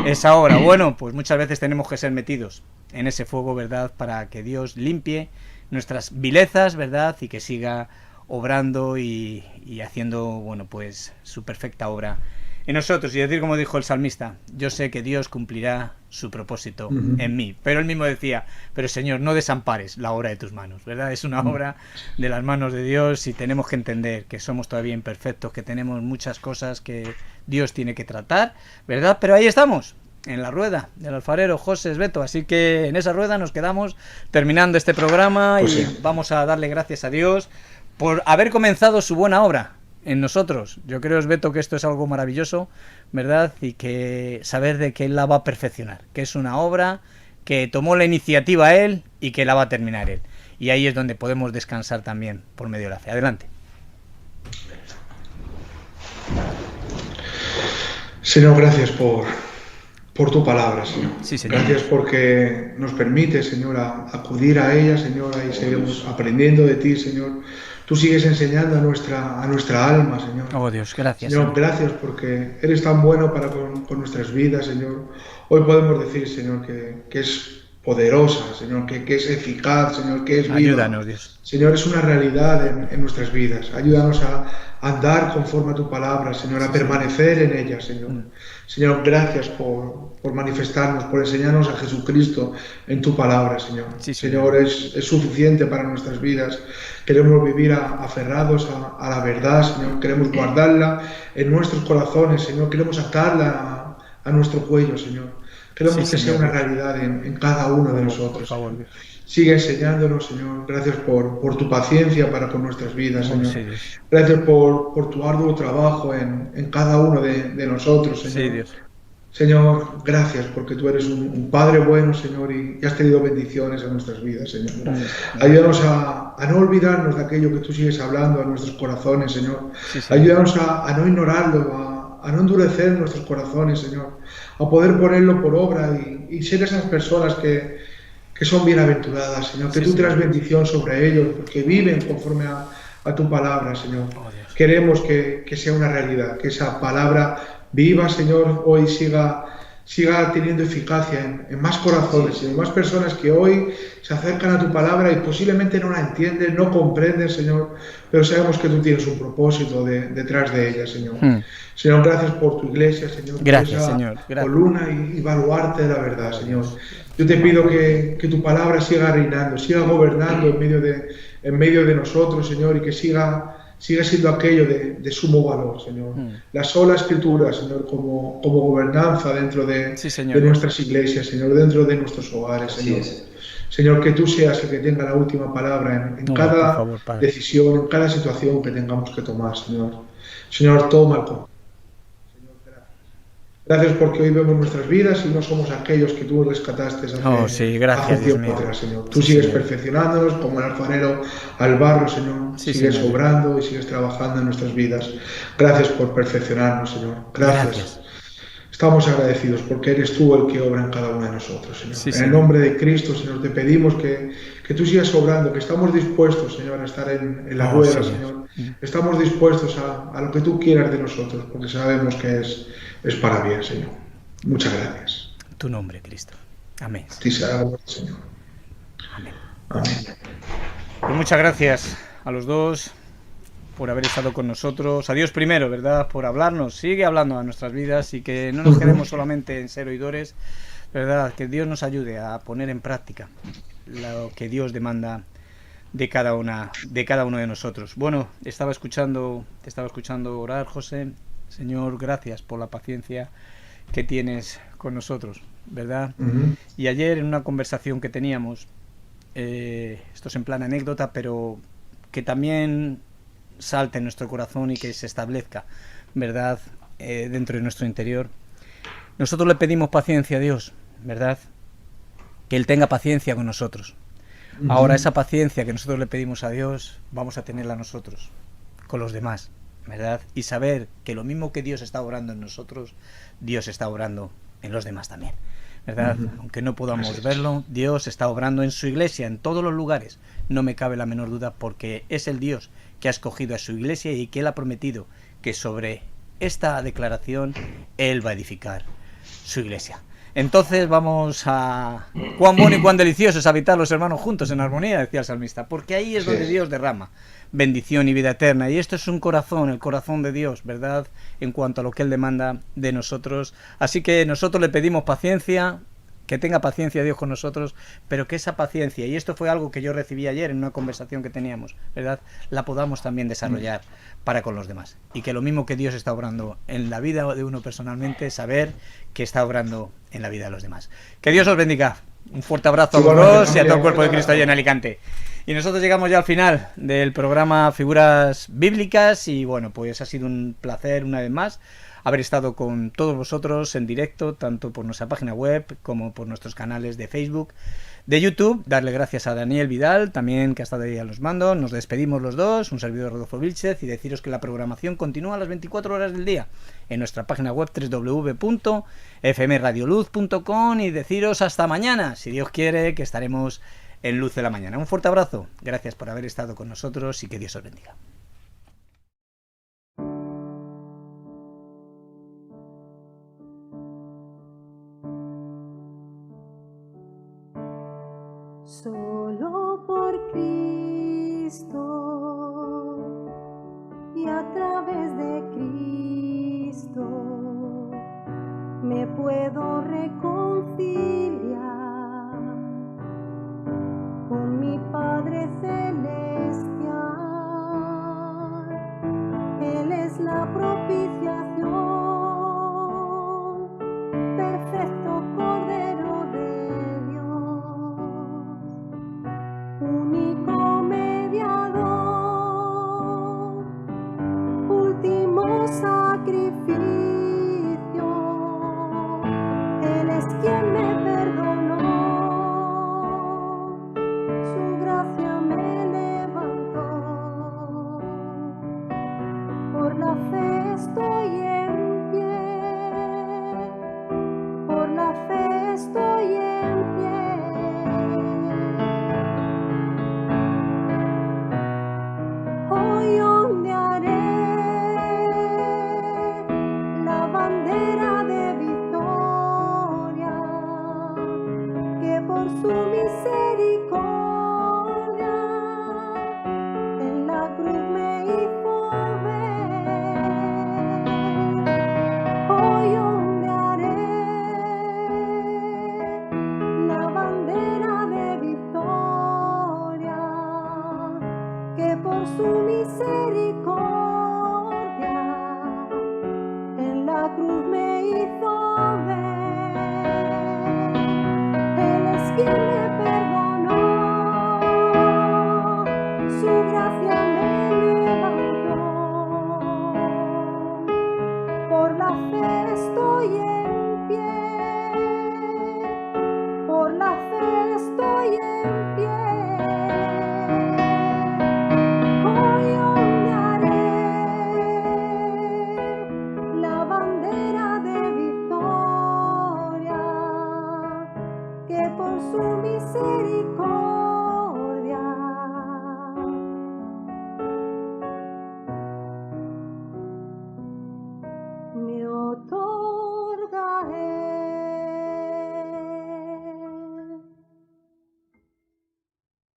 esa obra. Bueno, pues muchas veces tenemos que ser metidos en ese fuego, ¿verdad? Para que Dios limpie nuestras vilezas, ¿verdad? Y que siga obrando y haciendo, bueno, pues su perfecta obra en nosotros. Y decir, como dijo el salmista, yo sé que Dios cumplirá su propósito en mí. Pero él mismo decía, pero Señor, no desampares la obra de tus manos, ¿verdad? Es una obra de las manos de Dios, y tenemos que entender que somos todavía imperfectos, que tenemos muchas cosas que Dios tiene que tratar, ¿verdad? Pero ahí estamos, en la rueda del alfarero José Beto, así que en esa rueda nos quedamos terminando este programa, pues y vamos a darle gracias a Dios por haber comenzado su buena obra en nosotros. Yo creo, Beto, que esto es algo maravilloso, ¿verdad? Y que saber de que Él la va a perfeccionar, que es una obra que tomó la iniciativa Él y que la va a terminar Él. Y ahí es donde podemos descansar también por medio de la fe. Adelante. Señor, gracias por tu palabra, Señor. Sí, Señor. Gracias porque nos permite, Señor, acudir a ella, Señor, y seguimos aprendiendo de ti, Señor. Tú sigues enseñando a nuestra alma, Señor. Oh, Dios, gracias. Señor, gracias porque eres tan bueno para con nuestras vidas, Señor. Hoy podemos decir, Señor, que es poderosa, Señor, que es eficaz, Señor, que es viva. Ayúdanos, Dios. Señor, es una realidad en nuestras vidas. Ayúdanos a andar conforme a tu palabra, Señor, a permanecer en ella, Señor. Señor, gracias por manifestarnos, por enseñarnos a Jesucristo en tu palabra, Señor. Sí, Señor, es suficiente para nuestras vidas. Queremos vivir aferrados a la verdad, Señor. Queremos guardarla en nuestros corazones, Señor. Queremos atarla a nuestro cuello, Señor. Queremos que sea una realidad en cada uno de nosotros. Por favor, Dios. Sigue enseñándonos, Señor. Gracias por tu paciencia para con nuestras vidas, Señor. Sí, Dios. Gracias por tu arduo trabajo en cada uno de nosotros, Señor. Sí, Dios. Señor, gracias porque tú eres un Padre bueno, Señor, y has tenido bendiciones en nuestras vidas, Señor. Ayúdanos a no olvidarnos de aquello que tú sigues hablando a nuestros corazones, Señor. Sí, sí. Ayúdanos a no ignorarlo, a no endurecer nuestros corazones, Señor. A poder ponerlo por obra y ser esas personas que son bienaventuradas, Señor. Que tú traes bendición sobre ellos, porque viven conforme a tu palabra, Señor. Queremos que sea una realidad, que esa palabra viva, Señor, hoy siga teniendo eficacia en más corazones, en más personas que hoy se acercan a tu palabra y posiblemente no la entienden, no comprenden, Señor, pero sabemos que tú tienes un propósito detrás de ella, Señor. Señor, gracias por tu iglesia, Señor. Gracias, Señor. Gracias. Columna y baluarte de la verdad, Señor. Yo te pido que tu palabra siga reinando, siga gobernando en medio de nosotros, Señor, y que siga siendo aquello de sumo valor, Señor. La sola Escritura, Señor, como gobernanza dentro de nuestras iglesias, Señor, dentro de nuestros hogares, Señor. Señor, que tú seas el que tenga la última palabra en cada decisión, en cada situación que tengamos que tomar, Señor. Señor, toma el control. Gracias porque hoy vemos nuestras vidas y no somos aquellos que tú rescataste hace tiempo atrás, Señor. Tú sigues perfeccionándonos como el alfarero al barro, Señor. Sigues obrando y sigues trabajando en nuestras vidas. Gracias por perfeccionarnos, Señor. Gracias. Estamos agradecidos porque eres tú el que obra en cada uno de nosotros, Señor. En el nombre de Cristo, Señor, te pedimos que tú sigas obrando, que estamos dispuestos, Señor, a estar en la rueda, Señor. Estamos dispuestos a lo que tú quieras de nosotros, porque sabemos que es para bien, Señor. Muchas gracias. Tu nombre, Cristo. Amén. A ti sea la gloria, Señor. Amén. Amén. Pues muchas gracias a los dos por haber estado con nosotros. A Dios primero, ¿verdad? Por hablarnos. Sigue hablando a nuestras vidas y que no nos quedemos solamente en ser oidores, ¿verdad? Que Dios nos ayude a poner en práctica lo que Dios demanda de cada uno de nosotros. Bueno, te estaba escuchando orar, José. Señor, gracias por la paciencia que tienes con nosotros, ¿verdad? Y ayer en una conversación que teníamos, esto es en plan anécdota, pero que también salte en nuestro corazón y que se establezca, ¿verdad? Dentro de nuestro interior. Nosotros le pedimos paciencia a Dios, ¿verdad? Que Él tenga paciencia con nosotros. Ahora, esa paciencia que nosotros le pedimos a Dios, vamos a tenerla nosotros, con los demás, ¿verdad? Y saber que lo mismo que Dios está obrando en nosotros, Dios está obrando en los demás también, ¿verdad? Aunque no podamos verlo, Dios está obrando en su iglesia, en todos los lugares, no me cabe la menor duda, porque es el Dios que ha escogido a su iglesia y que Él ha prometido que sobre esta declaración Él va a edificar su iglesia. Entonces vamos a... Cuán bueno y cuán delicioso es habitar los hermanos juntos en armonía, decía el salmista, porque ahí es donde Dios derrama bendición y vida eterna. Y esto es un corazón, el corazón de Dios, ¿verdad? En cuanto a lo que Él demanda de nosotros. Así que nosotros le pedimos paciencia, que tenga paciencia Dios con nosotros, pero que esa paciencia, y esto fue algo que yo recibí ayer en una conversación que teníamos, ¿verdad? La podamos también desarrollar para con los demás. Y que lo mismo que Dios está obrando en la vida de uno personalmente, saber que está obrando en la vida de los demás. Que Dios os bendiga. Un fuerte abrazo a los dos y a todo el cuerpo de Cristo allá en Alicante. Y nosotros llegamos ya al final del programa Figuras Bíblicas y bueno, pues ha sido un placer una vez más haber estado con todos vosotros en directo, tanto por nuestra página web como por nuestros canales de Facebook, de YouTube. Darle gracias a Daniel Vidal, también que ha estado ahí a los mandos. Nos despedimos los dos, un servidor Rodolfo Vilchez, y deciros que la programación continúa a las 24 horas del día en nuestra página web www.fmradioluz.com y deciros hasta mañana, si Dios quiere, que estaremos en Luz de la Mañana. Un fuerte abrazo, gracias por haber estado con nosotros y que Dios os bendiga. Solo por Cristo y a través de Cristo me puedo reconciliar con mi Padre Celestial. Él es la propiciación, perfecto Cordero de Dios, único mediador, último sacrificio. Él es quien me perdonó, su gracia me levantó. Por la fe estoy en pie, por la fe estoy en pie. Hoy ondearé la bandera de victoria, que por su misericordia en la cruz me hizo ver. Hoy ondearé la bandera de victoria, que por su misericordia en la cruz me hizo ver. Él es quien me perdonó, su gracia me levantó. Por la fe estoy en pie, por la fe estoy en pie. Hoy ondearé la bandera de victoria, que por su misericordia